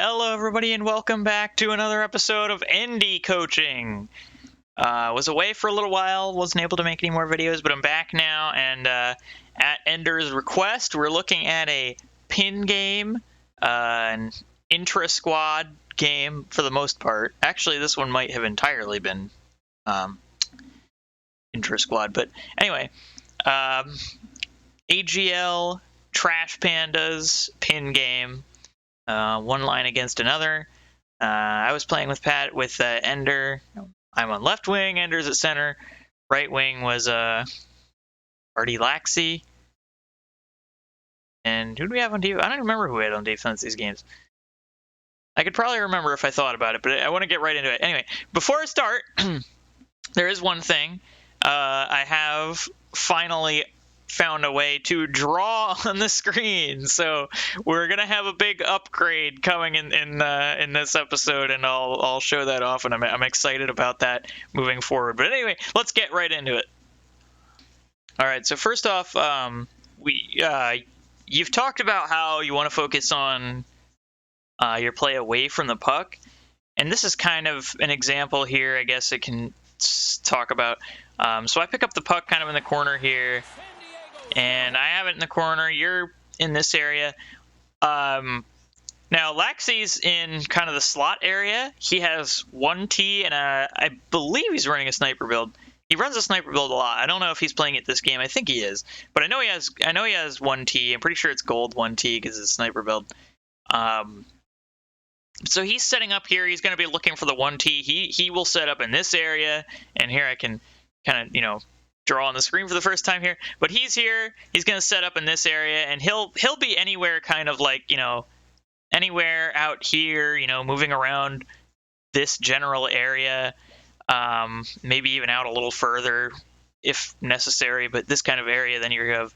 Hello, everybody, and welcome back to another episode of ND Coaching. Was away for a little while, wasn't able to make any more videos, but I'm back now, and at Ender's request, we're looking at a pin game, an intra-squad game for the most part. Actually, this one might have entirely been intra-squad, but anyway, AGL, Trash Pandas, pin game. One line against another. I was playing with Ender. I'm on left wing. Ender's at center. Right wing was Artie Laxey. And who do we have on defense? I don't remember who we had on defense these games. I could probably remember if I thought about it, but I want to get right into it. Anyway, before I start, there is one thing. I have finally found a way to draw on the screen, so we're gonna have a big upgrade coming in this episode, and I'll show that off, and I'm excited about that moving forward. But anyway, let's get right into it. All right, so first off, you've talked about how you want to focus on your play away from the puck, and this is kind of an example here. I guess I can talk about. So I pick up the puck kind of in the corner here. And I have it in the corner. You're in this area. Now, Laxey's in kind of the slot area. He has 1T, and I believe he's running a sniper build. He runs a sniper build a lot. I don't know if he's playing it this game. I think he is, but I know he has 1T. I'm pretty sure it's gold 1T because it's a sniper build. So he's setting up here. He's going to be looking for the 1T. He will set up in this area, and here I can kind of draw on the screen for the first time here, but he's here. He's going to set up in this area, and he'll be anywhere, kind of like anywhere out here, moving around this general area, maybe even out a little further if necessary, but this kind of area. Then you have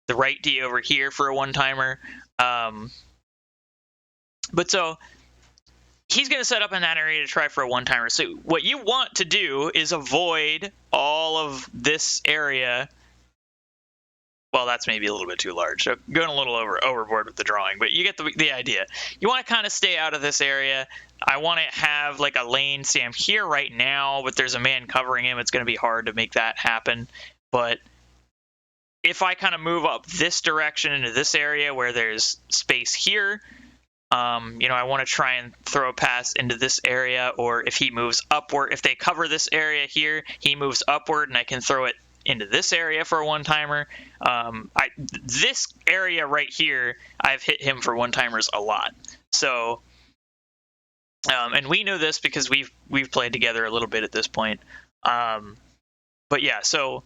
the right D over here for a one-timer, but so he's going to set up in that area to try for a one-timer. So what you want to do is avoid all of this area. Well, that's maybe a little bit too large. So going a little overboard with the drawing, but you get the idea. You want to kind of stay out of this area. I want to have like a lane. See, I'm here right now, but there's a man covering him. It's going to be hard to make that happen. But if I kind of move up this direction into this area where there's space here, I want to try and throw a pass into this area, or if he moves upward, if they cover this area here, he moves upward, and I can throw it into this area for a one-timer. This area right here, I've hit him for one-timers a lot. So, and we know this because we've played together a little bit at this point. But yeah, so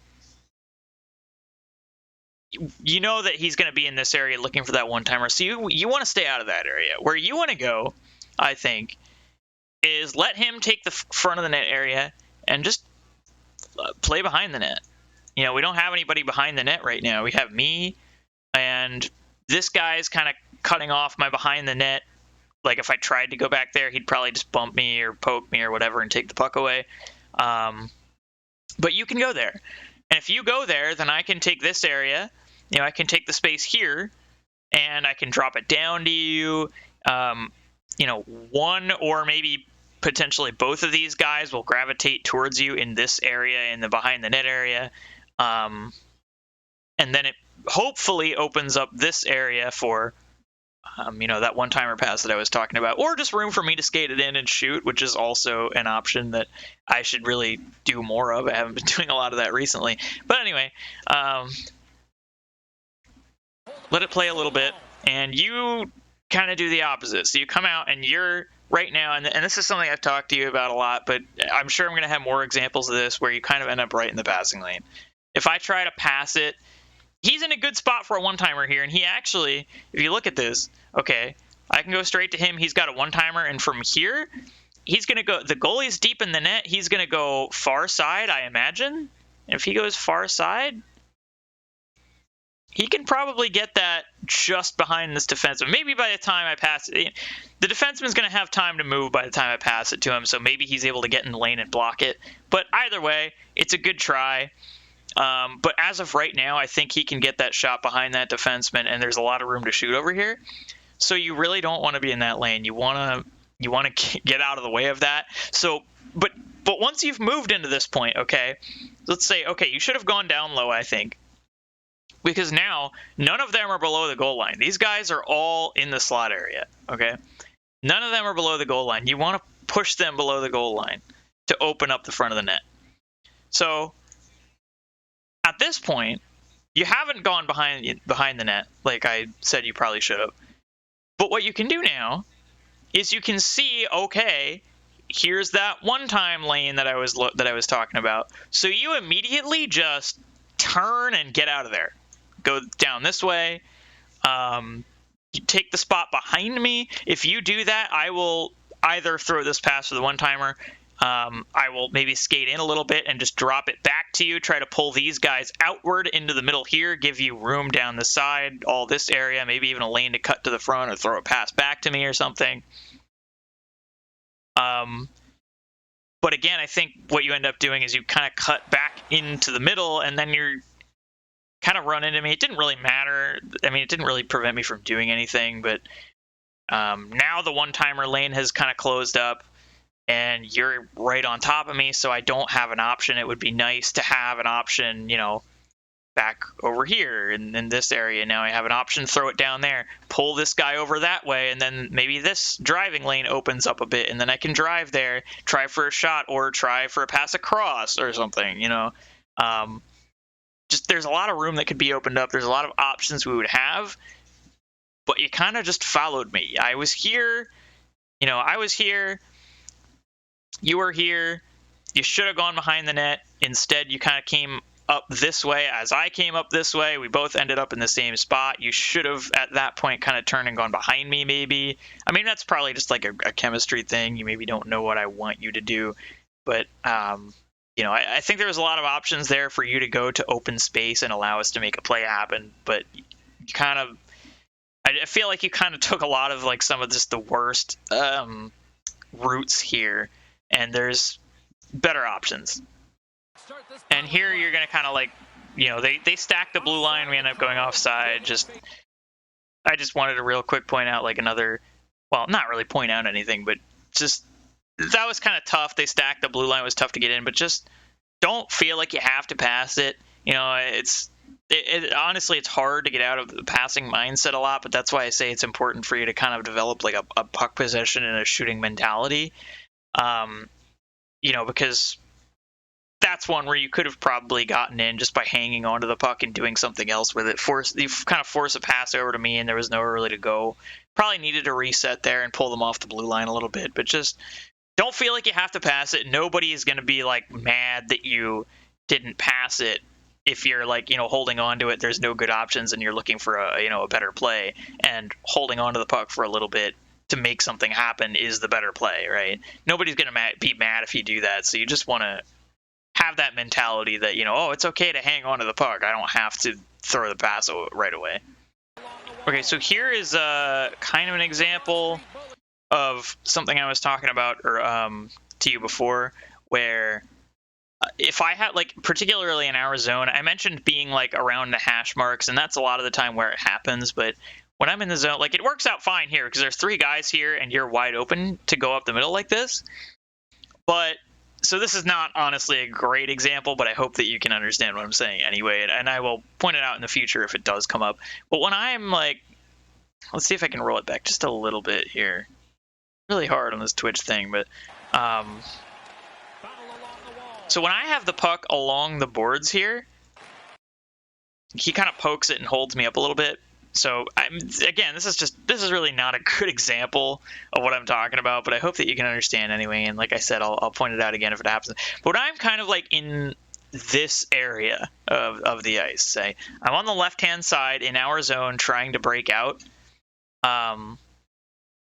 you know that he's going to be in this area looking for that one-timer. So you want to stay out of that area. Where you want to go, I think, is let him take the front of the net area and just play behind the net. We don't have anybody behind the net right now. We have me, and this guy's kind of cutting off my behind the net. Like if I tried to go back there, he'd probably just bump me or poke me or whatever and take the puck away. But you can go there. And if you go there, then I can take this area. I can take the space here, and I can drop it down to you. One or maybe potentially both of these guys will gravitate towards you in this area, in the behind the net area. And then it hopefully opens up this area for, that one-timer pass that I was talking about, or just room for me to skate it in and shoot, which is also an option that I should really do more of. I haven't been doing a lot of that recently. But anyway, let it play a little bit, and you kind of do the opposite. So you come out, and you're right now, and this is something I've talked to you about a lot, but I'm sure I'm going to have more examples of this where you kind of end up right in the passing lane. If I try to pass it, he's in a good spot for a one-timer here, and he actually, if you look at this, okay, I can go straight to him. He's got a one-timer, and from here, he's going to go, the goalie's deep in the net. He's going to go far side, I imagine. If he goes far side, he can probably get that just behind this defenseman. Maybe by the time I pass it, the defenseman's going to have time to move by the time I pass it to him, so maybe he's able to get in the lane and block it. But either way, it's a good try. But as of right now, I think he can get that shot behind that defenseman, and there's a lot of room to shoot over here. So you really don't want to be in that lane. You want to get out of the way of that. So, but once you've moved into this point, okay, let's say, okay, you should have gone down low, I think, because now none of them are below the goal line. These guys are all in the slot area, okay? None of them are below the goal line. You want to push them below the goal line to open up the front of the net. So at this point, you haven't gone behind the net like I said you probably should have. But what you can do now is you can see, okay, here's that one-time lane that I was talking about. So you immediately just turn and get out of there. Go down this way. You take the spot behind me. If you do that, I will either throw this pass for the one-timer. I will maybe skate in a little bit and just drop it back to you, try to pull these guys outward into the middle here, give you room down the side, all this area, maybe even a lane to cut to the front or throw a pass back to me or something. But again, I think what you end up doing is you kind of cut back into the middle, and then you're kind of run into me. It didn't really matter. I mean, it didn't really prevent me from doing anything, but now the one-timer lane has kind of closed up, and you're right on top of me, so I don't have an option. It would be nice to have an option, you know, back over here in this area. Now I have an option, throw it down there, pull this guy over that way, and then maybe this driving lane opens up a bit, and then I can drive there, try for a shot, or try for a pass across or something, you know. Just there's a lot of room that could be opened up. There's a lot of options we would have, but you kind of just followed me. I was here, you know, I was here, you were here, you should have gone behind the net. Instead, you kind of came up this way as I came up this way. We both ended up in the same spot. You should have, at that point, kind of turned and gone behind me, maybe. I mean, that's probably just like a chemistry thing. You maybe don't know what I want you to do. But, you know, I think there was a lot of options there for you to go to open space and allow us to make a play happen. But you kind of, I feel like you kind of took a lot of like some of just the worst routes here. And there's better options. And here you're going to kind of like, you know, they stack the blue line. We end up going offside. I just wanted to real quick point out like another, well, not really point out anything, but just that was kind of tough. They stacked the blue line. It was tough to get in, but just don't feel like you have to pass it. You know, honestly, it's hard to get out of the passing mindset a lot, but that's why I say it's important for you to kind of develop like a puck possession and a shooting mentality. You know, because that's one where you could have probably gotten in just by hanging onto the puck and doing something else with it. You kind of force a pass over to me, and there was nowhere really to go. Probably needed to reset there and pull them off the blue line a little bit, but just don't feel like you have to pass it. Nobody is going to be like mad that you didn't pass it if you're like, you know, holding on to it. There's no good options, and you're looking for a better play, and holding on to the puck for a little bit to make something happen is the better play, right? Nobody's going to be mad if you do that. So you just want to have that mentality that, you know, oh, it's okay to hang on to the puck. I don't have to throw the pass right away. Okay, so here is kind of an example of something I was talking about to you before, where if I had, like, particularly in our zone, I mentioned being like around the hash marks, and that's a lot of the time where it happens, but when I'm in the zone, like, it works out fine here because there's 3 guys here and you're wide open to go up the middle like this. But so this is not honestly a great example, but I hope that you can understand what I'm saying anyway, and I will point it out in the future if it does come up. But when I'm like, let's see if I can roll it back just a little bit here. Really hard on this Twitch thing, but so when I have the puck along the boards here, he kind of pokes it and holds me up a little bit. So again, this is really not a good example of what I'm talking about, but I hope that you can understand anyway. And like I said, I'll point it out again if it happens. But I'm kind of like in this area of the ice, say I'm on the left-hand side in our zone trying to break out.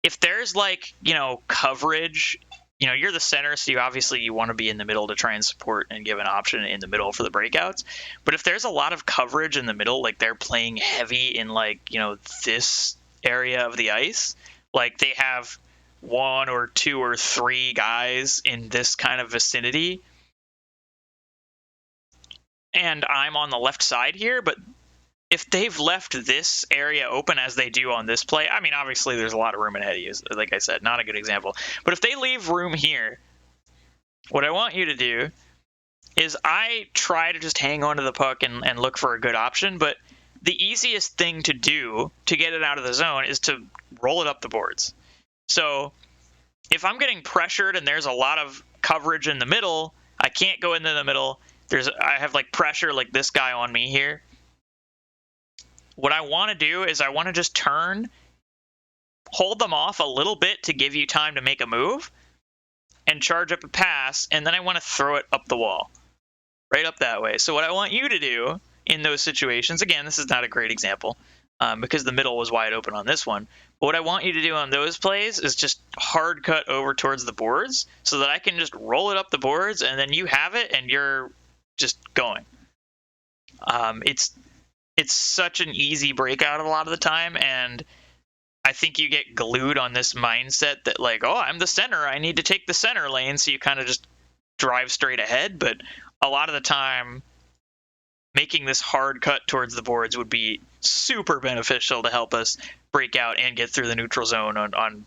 If there's like, you know, coverage, you know, you're the center, so you want to be in the middle to try and support and give an option in the middle for the breakouts. But if there's a lot of coverage in the middle, like they're playing heavy in like, you know, this area of the ice, like they have 1 or 2 or 3 guys in this kind of vicinity, and I'm on the left side here, but if they've left this area open as they do on this play, I mean, obviously there's a lot of room ahead of you. Like I said, not a good example. But if they leave room here, what I want you to do is I try to just hang on to the puck and look for a good option. But the easiest thing to do to get it out of the zone is to roll it up the boards. So if I'm getting pressured and there's a lot of coverage in the middle, I can't go into the middle. I have like pressure like this guy on me here. What I want to do is I want to just turn, hold them off a little bit to give you time to make a move, and charge up a pass, and then I want to throw it up the wall, right up that way. So what I want you to do in those situations, again, this is not a great example because the middle was wide open on this one, but what I want you to do on those plays is just hard cut over towards the boards so that I can just roll it up the boards, and then you have it, and you're just going. It's such an easy breakout a lot of the time, and I think you get glued on this mindset that like, oh, I'm the center, I need to take the center lane, so you kind of just drive straight ahead. But a lot of the time, making this hard cut towards the boards would be super beneficial to help us break out and get through the neutral zone on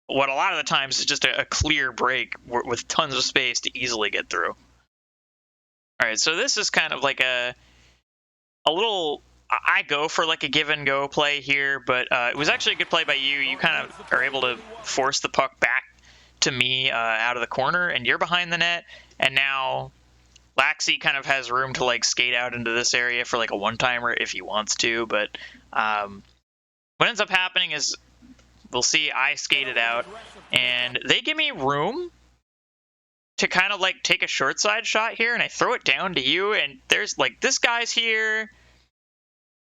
what a lot of the times is just a clear break with tons of space to easily get through. All right, so this is kind of like a little, I go for like a give and go play here, but it was actually a good play by you. You kind of are able to force the puck back to me out of the corner, and you're behind the net, and now Laxey kind of has room to like skate out into this area for like a one-timer if he wants to, but what ends up happening is we'll see I skated out, and they give me room to kind of like take a short side shot here, and I throw it down to you, and there's like this guy's here.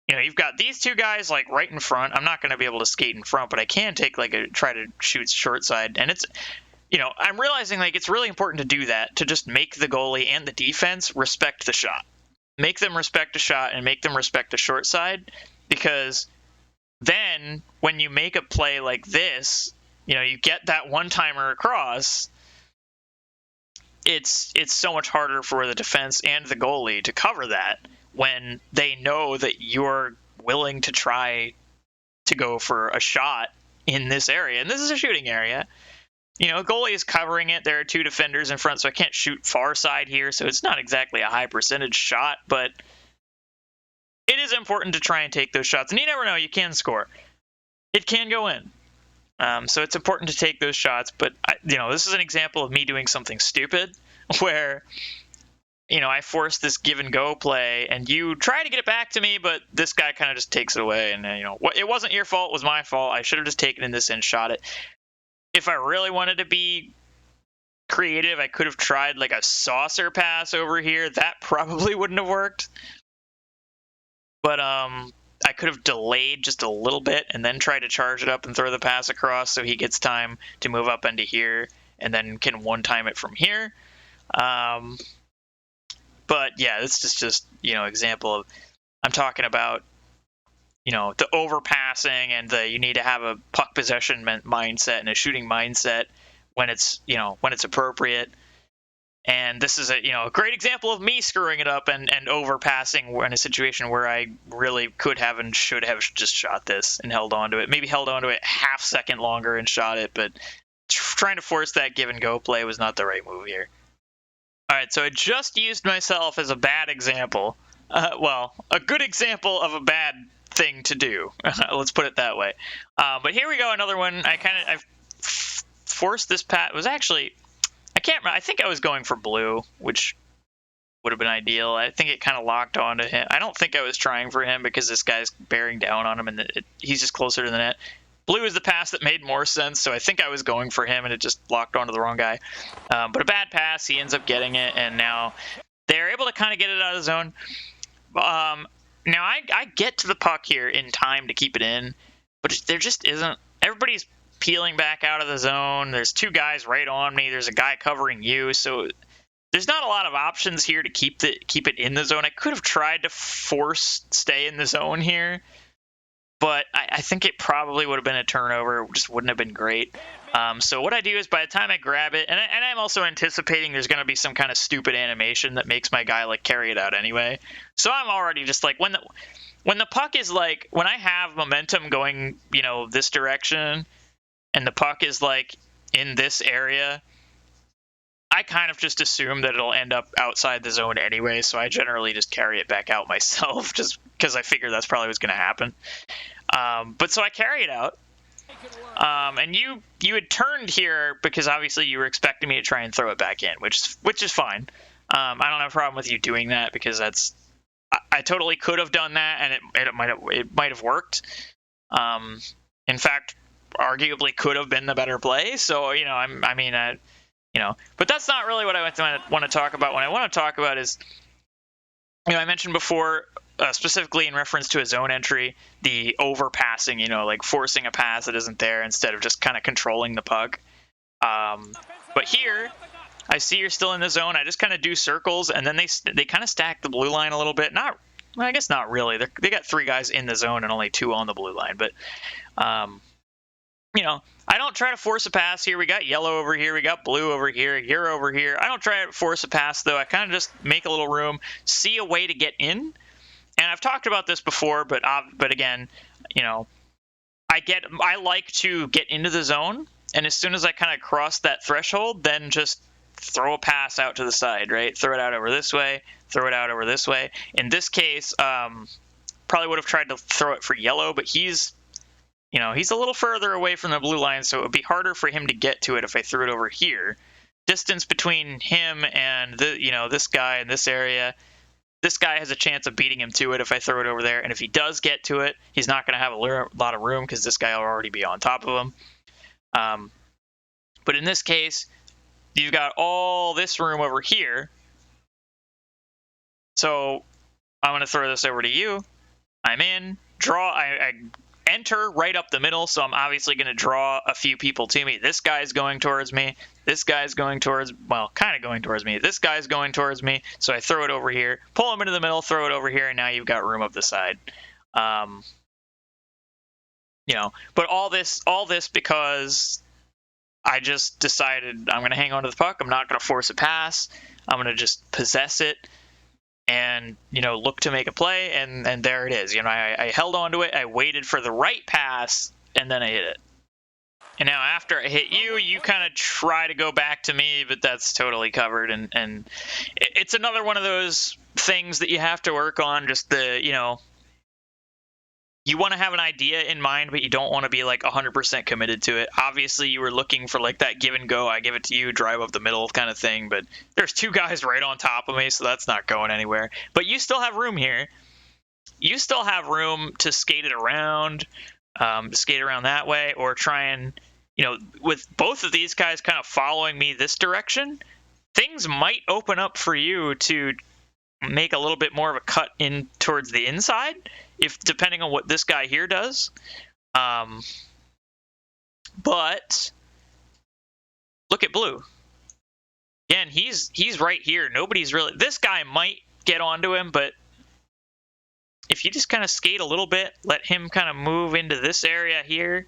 You know, you've got these two guys like right in front. I'm not going to be able to skate in front, but I can take like try to shoot short side. And it's, you know, I'm realizing like it's really important to do that, to just make the goalie and the defense respect the shot. Make them respect the shot and make them respect the short side, because then when you make a play like this, you know, you get that one-timer across, it's so much harder for the defense and the goalie to cover that when they know that you're willing to try to go for a shot in this area. And this is a shooting area. You know, goalie is covering it. There are two defenders in front, so I can't shoot far side here, so it's not exactly a high percentage shot, but it is important to try and take those shots. And you never know, you can score. It can go in. So it's important to take those shots, but you know, this is an example of me doing something stupid where, you know, I force this give and go play, and you try to get it back to me, but this guy kind of just takes it away. And you know, it wasn't your fault; it was my fault. I should have just taken in this and shot it. If I really wanted to be creative, I could have tried like a saucer pass over here. That probably wouldn't have worked. But I could have delayed just a little bit and then try to charge it up and throw the pass across so he gets time to move up into here and then can one-time it from here. But yeah, this is just, you know, example of, I'm talking about, you know, the overpassing and you need to have a puck possession mindset and a shooting mindset when it's, you know, when it's appropriate. And this is a, you know, a great example of me screwing it up and overpassing in a situation where I really could have and should have just shot this and held on to it. Maybe held on to it half second longer and shot it, but trying to force that give and go play was not the right move here. All right, so I just used myself as a bad example. Well, a good example of a bad thing to do. Let's put it that way. But here we go, another one. I forced this pass. It was actually, I can't remember. I think I was going for blue, which would have been ideal. I think it kind of locked onto him. I don't think I was trying for him because this guy's bearing down on him, and he's just closer to the net. Blue is the pass that made more sense, so I think I was going for him, and it just locked onto the wrong guy. But a bad pass, he ends up getting it, and now they're able to kind of get it out of the zone. Now, I get to the puck here in time to keep it in, but there just isn't. Everybody's peeling back out of the zone. There's two guys right on me. There's a guy covering you, so there's not a lot of options here to keep it in the zone. I could have tried to force stay in the zone here, but I think it probably would have been a turnover. It just wouldn't have been great. So what I do is by the time I grab it, and I'm also anticipating there's going to be some kind of stupid animation that makes my guy like carry it out anyway. So I'm already just like, when the puck is like, when I have momentum going, this direction, and the puck is like in this area, I kind of just assume that it'll end up outside the zone anyway, so I generally just carry it back out myself, just because I figure that's probably what's going to happen. But so I carry it out. And you had turned here because obviously you were expecting me to try and throw it back in, which is fine. I don't have a problem with you doing that because I totally could have done that, and it might have worked. In fact, arguably could have been the better play. So but that's not really what I want to talk about. What I want to talk about is, I mentioned before, specifically in reference to a zone entry, the overpassing, like forcing a pass that isn't there instead of just kind of controlling the puck. But here, I see you're still in the zone. I just kind of do circles, and then they kind of stack the blue line a little bit. I guess not really. They got 3 guys in the zone and only 2 on the blue line. But, I don't try to force a pass here. We got yellow over here. We got blue over here. You're over here. I don't try to force a pass, though. I kind of just make a little room, see a way to get in. And I've talked about this before, but again, I like to get into the zone, and as soon as I kind of cross that threshold, then just throw a pass out to the side, right? Throw it out over this way, throw it out over this way. In this case, probably would have tried to throw it for yellow, but he's a little further away from the blue line, so it would be harder for him to get to it if I threw it over here. Distance between him and this guy in this area, this guy has a chance of beating him to it if I throw it over there, and if he does get to it, he's not going to have a lot of room because this guy will already be on top of him. But in this case, you've got all this room over here. So I'm going to throw this over to you. I'm in. Draw. I enter right up the middle, so I'm obviously going to draw a few people to me. This guy's going towards me. This guy's going towards, kind of going towards me. This guy's going towards me, so I throw it over here, pull him into the middle, throw it over here, and now you've got room up the side. But all this because I just decided I'm going to hang on to the puck. I'm not going to force a pass. I'm going to just possess it and, look to make a play, and there it is. I held on to it, I waited for the right pass, and then I hit it. And now after I hit you, you kind of try to go back to me, but that's totally covered, and it's another one of those things that you have to work on, just you want to have an idea in mind, but you don't want to be like 100% committed to it. Obviously, you were looking for like that give and go. I give it to you, drive up the middle kind of thing. But there's 2 guys right on top of me, so that's not going anywhere. But you still have room here. You still have room to skate it around, skate around that way, or try and, with both of these guys kind of following me this direction, things might open up for you to make a little bit more of a cut in towards the inside, depending on what this guy here does. But look at blue. Again, he's right here. Nobody's really. This guy might get onto him, but if you just kind of skate a little bit, let him kind of move into this area here.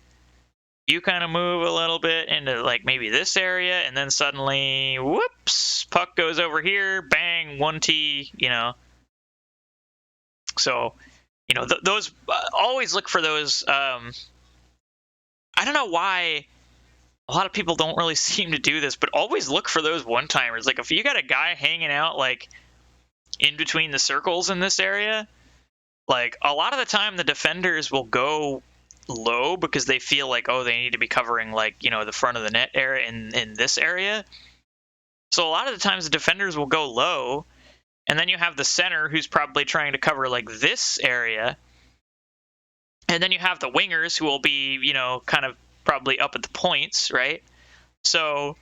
You kind of move a little bit into like maybe this area, and then suddenly, whoops, puck goes over here, bang, 1T, So, those always look for those. I don't know why a lot of people don't really seem to do this, but always look for those one-timers. Like if you got a guy hanging out like in between the circles in this area, like a lot of the time the defenders will go low because they feel like, oh, they need to be covering like, the front of the net area in this area. So a lot of the times the defenders will go low, and then you have the center who's probably trying to cover like this area. And then you have the wingers who will be, kind of probably up at the points, right? So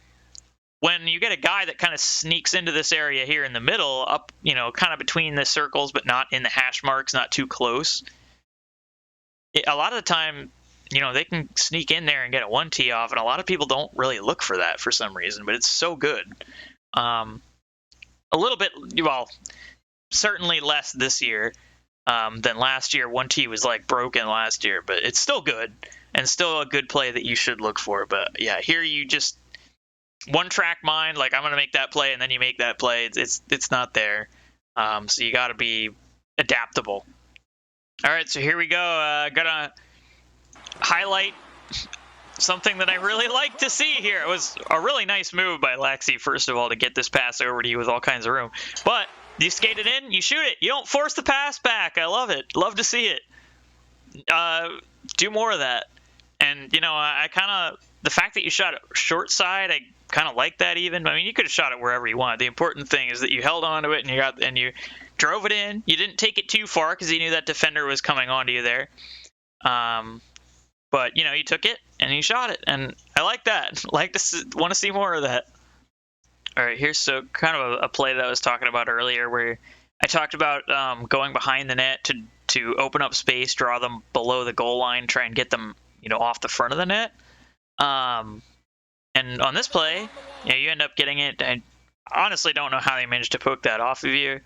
when you get a guy that kind of sneaks into this area here in the middle, up, kind of between the circles, but not in the hash marks, not too close, a lot of the time, they can sneak in there and get a 1T off, and a lot of people don't really look for that for some reason, but it's so good. A little bit, certainly less this year than last year. 1T was like broken last year, but it's still good and still a good play that you should look for. But yeah, here you just one track mind, like I'm going to make that play, and then you make that play. It's not there. So you got to be adaptable. All right, so here we go. Gonna highlight something that I really like to see here. It was a really nice move by Laxi, first of all, to get this pass over to you with all kinds of room. But you skate it in, you shoot it. You don't force the pass back. I love it. Love to see it. Do more of that. And, you know, I kind of, the fact that you shot it short side, I kind of like that even. I mean, you could have shot it wherever you want. The important thing is that you held onto it and you drove it in. You didn't take it too far because you knew that defender was coming onto you there. But, you know, you took it and you shot it. And I like that. Want to see more of that. All right, here's so kind of a play that I was talking about earlier where I talked about going behind the net to open up space, draw them below the goal line, try and get them, you know, off the front of the net. And on this play, you know, you end up getting it. I honestly don't know how they managed to poke that off of you.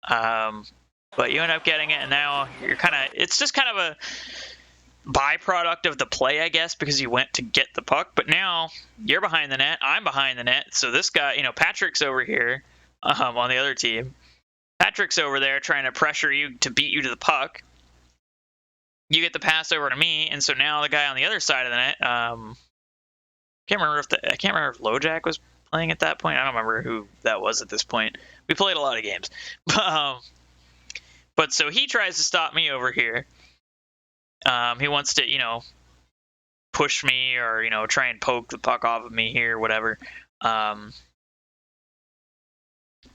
But you end up getting it, and now you're it's just kind of a byproduct of the play, I guess, because you went to get the puck. But now you're behind the net, I'm behind the net. So this guy, you know, Patrick's over here on the other team. Patrick's over there trying to pressure you to beat you to the puck. You get the pass over to me, and so now the guy on the other side of the net, I can't remember if LoJack was playing at that point. I don't remember who that was at this point. We played a lot of games. But so he tries to stop me over here. He wants to, you know, push me or, you know, try and poke the puck off of me here, whatever.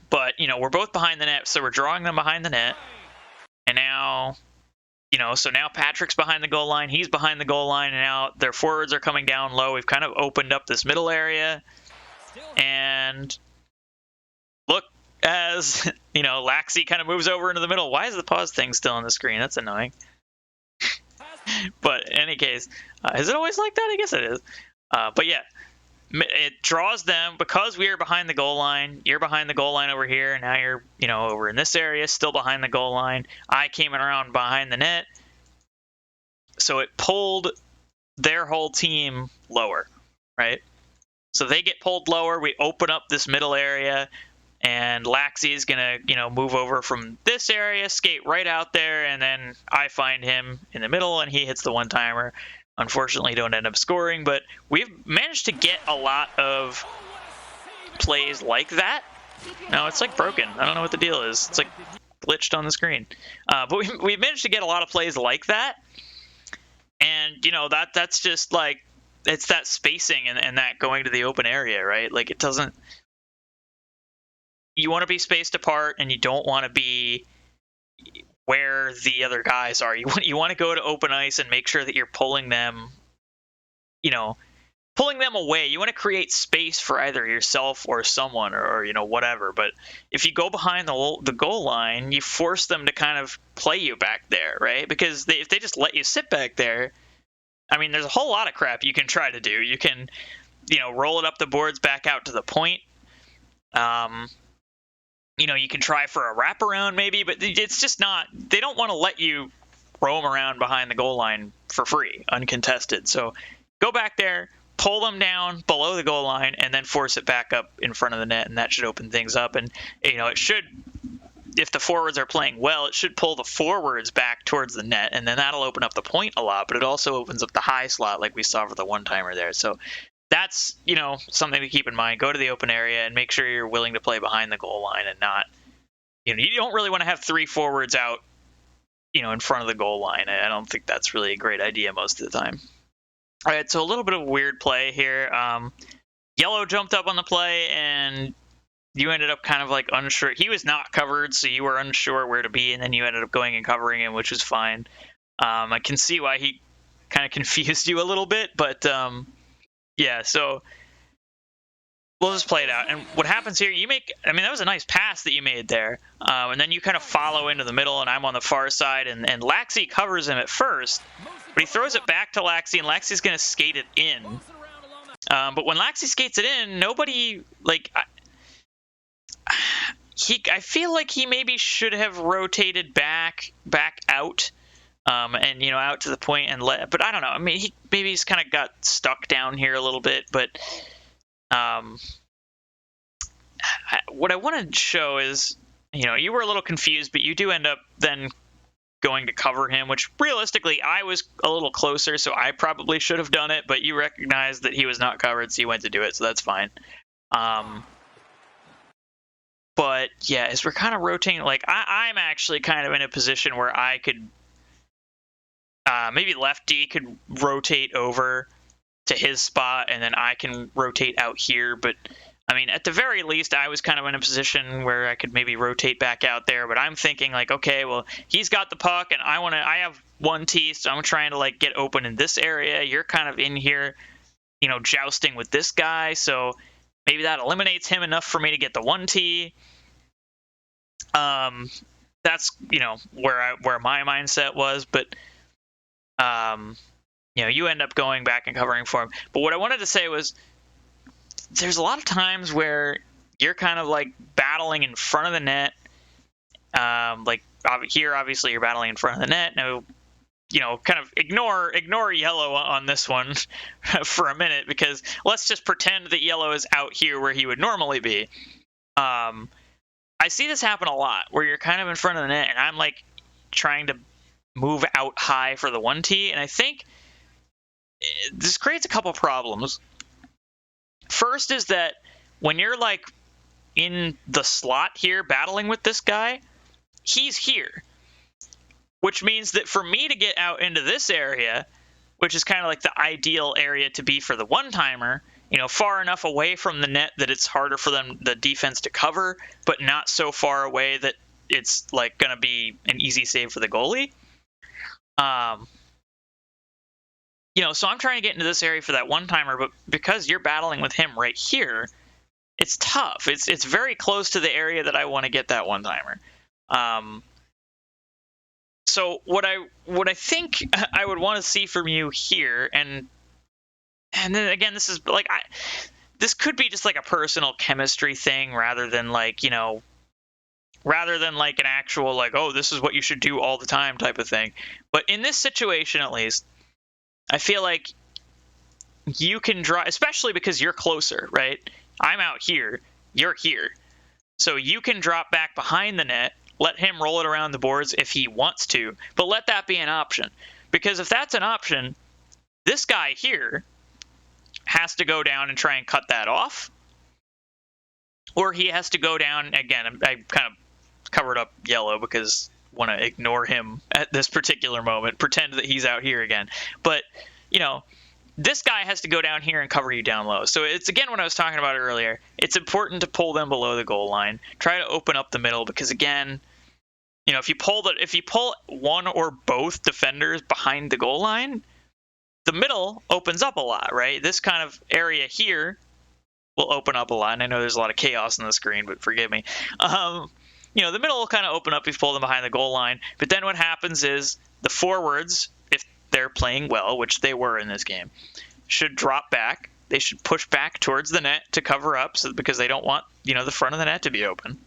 But, you know, we're both behind the net, so we're drawing them behind the net. And now, you know, so now Patrick's behind the goal line, he's behind the goal line, and now their forwards are coming down low. We've kind of opened up this middle area. And look, as, you know, Laxi kind of moves over into the middle. Why is the pause thing still on the screen? That's annoying. But in any case, is it always like that? I guess it is. But yeah, it draws them because we are behind the goal line. You're behind the goal line over here, and now you're, you know, over in this area, still behind the goal line. I came around behind the net, so it pulled their whole team lower, right? So they get pulled lower. We open up this middle area, and Laxi is gonna, you know, move over from this area, skate right out there, and then I find him in the middle, and he hits the one-timer. Unfortunately, don't end up scoring, but we've managed to get a lot of plays like that. No, it's like broken. I don't know what the deal is. It's like glitched on the screen. But we've managed to get a lot of plays like that, and you know that's just like it's that spacing and that going to the open area, right? Like it doesn't. You want to be spaced apart, and you don't want to be where the other guys are. You want to go to open ice and make sure that you're pulling them, you know, pulling them away. You want to create space for either yourself or someone or you know, whatever. But if you go behind the goal line, you force them to kind of play you back there, right? Because if they just let you sit back there, I mean, there's a whole lot of crap you can try to do. You can, you know, roll it up the boards back out to the point. You know, you can try for a wraparound maybe, but it's just not, they don't want to let you roam around behind the goal line for free, uncontested. So go back there, pull them down below the goal line, and then force it back up in front of the net, and that should open things up. And, you know, it should, if the forwards are playing well, it should pull the forwards back towards the net, and then that'll open up the point a lot, but it also opens up the high slot like we saw for the one-timer there. So that's, you know, something to keep in mind. Go to the open area and make sure you're willing to play behind the goal line and not, you know, you don't really want to have three forwards out, you know, in front of the goal line. I don't think that's really a great idea most of the time. All right, so a little bit of a weird play here. Yellow jumped up on the play, and you ended up kind of like unsure. He was not covered, so you were unsure where to be, and then you ended up going and covering him, which was fine. I can see why he kind of confused you a little bit, but yeah, so we'll just play it out. And what happens here, I mean, that was a nice pass that you made there. And then you kind of follow into the middle, and I'm on the far side, and Laxi covers him at first, but he throws it back to Laxi, and Laxi's going to skate it in. But when Laxi skates it in, nobody, like, I feel like he maybe should have rotated back out. And, you know, out to the point and but I don't know. I mean, maybe he's kind of got stuck down here a little bit, but what I want to show is, you know, you were a little confused, but you do end up then going to cover him, which realistically I was a little closer, so I probably should have done it, but you recognized that he was not covered, so you went to do it, so that's fine. But yeah, as we're kind of rotating, like I'm actually kind of in a position where I could maybe lefty could rotate over to his spot, and then I can rotate out here. But I mean, at the very least, I was kind of in a position where I could maybe rotate back out there. But I'm thinking like, okay, well, he's got the puck, and I have 1T, so I'm trying to like get open in this area. You're kind of in here, jousting with this guy, so maybe that eliminates him enough for me to get the 1T. That's where my mindset was, but you end up going back and covering for him. But what I wanted to say was, there's a lot of times where you're kind of like battling in front of the net. Like here, obviously you're battling in front of the net. Now, kind of ignore yellow on this one for a minute, because let's just pretend that yellow is out here where he would normally be. I see this happen a lot, where you're kind of in front of the net, and I'm like trying to move out high for the 1T, and I think this creates a couple problems. First is that when you're like in the slot here battling with this guy, he's here, which means that for me to get out into this area, which is kind of like the ideal area to be for the one-timer, far enough away from the net that it's harder for the defense to cover, but not so far away that it's like going to be an easy save for the goalie. So I'm trying to get into this area for that one-timer, but because you're battling with him right here, it's tough. It's very close to the area that I want to get that one-timer. So what I think I would want to see from you here, and then again, this is like this could be just like a personal chemistry thing rather than like an actual like, oh, this is what you should do all the time type of thing. But in this situation, at least, I feel like you can draw, especially because you're closer, right? I'm out here, you're here. So you can drop back behind the net, let him roll it around the boards if he wants to, but let that be an option. Because if that's an option, this guy here has to go down and try and cut that off. Or he has to go down, again, I kind of covered up yellow because want to ignore him at this particular moment, pretend that he's out here again. But, this guy has to go down here and cover you down low. So it's, again, what I was talking about earlier. It's important to pull them below the goal line. Try to open up the middle, because, again, if you pull one or both defenders behind the goal line, the middle opens up a lot, right? This kind of area here will open up a lot. And I know there's a lot of chaos on the screen, but forgive me. The middle will kind of open up if you pull them behind the goal line. But then what happens is the forwards, if they're playing well, which they were in this game, should drop back. They should push back towards the net to cover up, because they don't want, the front of the net to be open.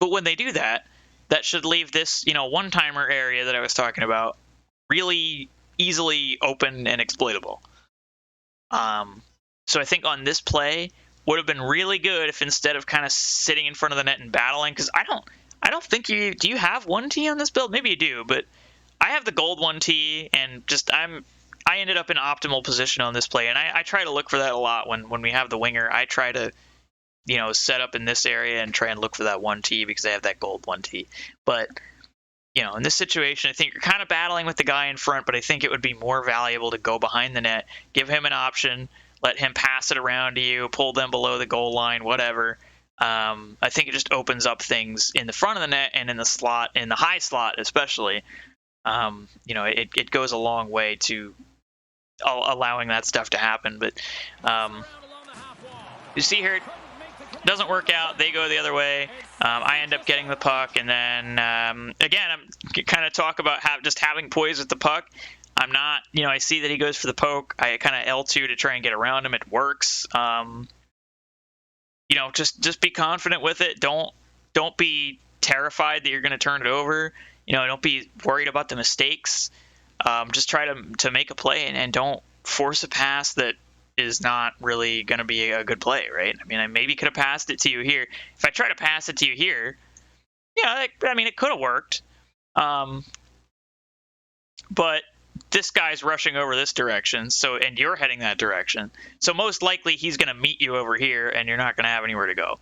But when they do that, that should leave this, one-timer area that I was talking about really easily open and exploitable. So I think on this play, would have been really good if instead of kind of sitting in front of the net and battling, because I don't think do you have 1T on this build? Maybe you do, but I have the gold 1T, and just I ended up in optimal position on this play, and I try to look for that a lot when we have the winger. I try to set up in this area and try and look for that 1T because I have that gold 1T. But in this situation, I think you're kind of battling with the guy in front, but I think it would be more valuable to go behind the net, give him an option, let him pass it around to you, pull them below the goal line, whatever. I think it just opens up things in the front of the net and in the slot, in the high slot especially. It goes a long way to allowing that stuff to happen. But you see here, it doesn't work out. They go the other way. I end up getting the puck, and then again, I'm kind of talk about just having poise with the puck. I'm not, I see that he goes for the poke. I kind of L2 to try and get around him. It works. Just be confident with it. Don't be terrified that you're going to turn it over. Don't be worried about the mistakes. Just try to make a play, and don't force a pass that is not really going to be a good play, right? I mean, I maybe could have passed it to you here. If I try to pass it to you here, it could have worked. But this guy's rushing over this direction, and you're heading that direction. So most likely he's going to meet you over here, and you're not going to have anywhere to go.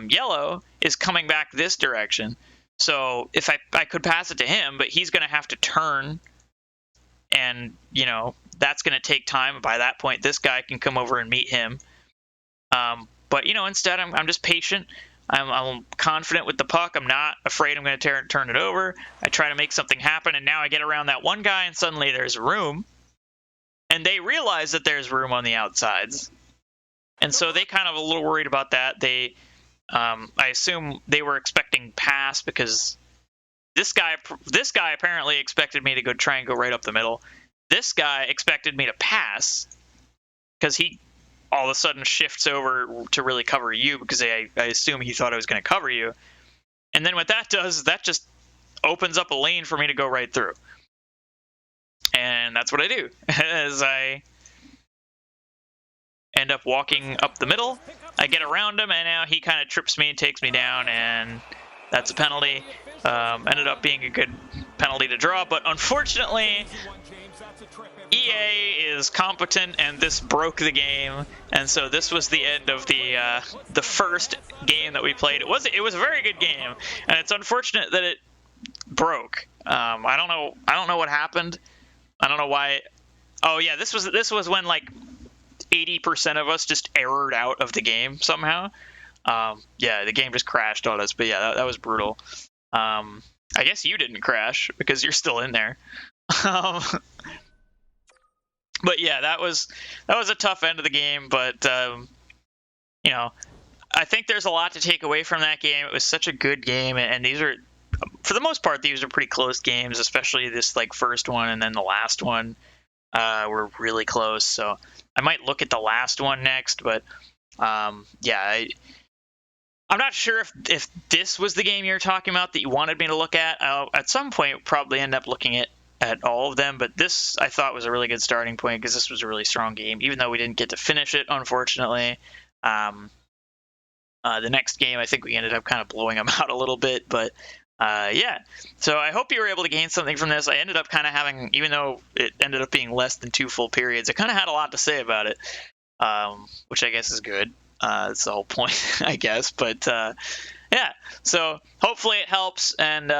Yellow is coming back this direction. So if I could pass it to him, but he's going to have to turn, and, that's going to take time. By that point, this guy can come over and meet him. But, instead I'm just patient. I'm confident with the puck. I'm not afraid I'm going to turn it over. I try to make something happen, and now I get around that one guy, and suddenly there's room. And they realize that there's room on the outsides. And so they kind of a little worried about that. I assume they were expecting pass, because this guy apparently expected me to try and go right up the middle. This guy expected me to pass, because he all of a sudden shifts over to really cover you, because I assume he thought I was going to cover you. And then what that does, that just opens up a lane for me to go right through. And that's what I do, as I end up walking up the middle. I get around him, and now he kind of trips me and takes me down, and that's a penalty. Ended up being a good penalty to draw, but unfortunately, EA is competent, and this broke the game, and so this was the end of the first game that we played. It was a very good game, and it's unfortunate that it broke. I don't know what happened. I don't know why. Oh yeah, this was when like 80% of us just errored out of the game somehow. Yeah, the game just crashed on us. But yeah, that was brutal. I guess you didn't crash because you're still in there. But yeah, that was a tough end of the game. But I think there's a lot to take away from that game. It was such a good game, and these are, for the most part, these are pretty close games, especially this like first one and then the last one were really close. So I might look at the last one next, but yeah, I'm not sure if this was the game you're talking about that you wanted me to look at. I'll at some point probably end up looking at all of them, but this I thought was a really good starting point because this was a really strong game, even though we didn't get to finish it, unfortunately. The next game, I think we ended up kind of blowing them out a little bit, but yeah. So I hope you were able to gain something from this. I ended up kind of having, even though it ended up being less than 2 full periods, I kind of had a lot to say about it, which I guess is good. That's the whole point, I guess. But yeah, so hopefully it helps, and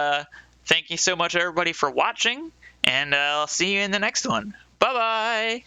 thank you so much, everybody, for watching, and I'll see you in the next one. Bye-bye!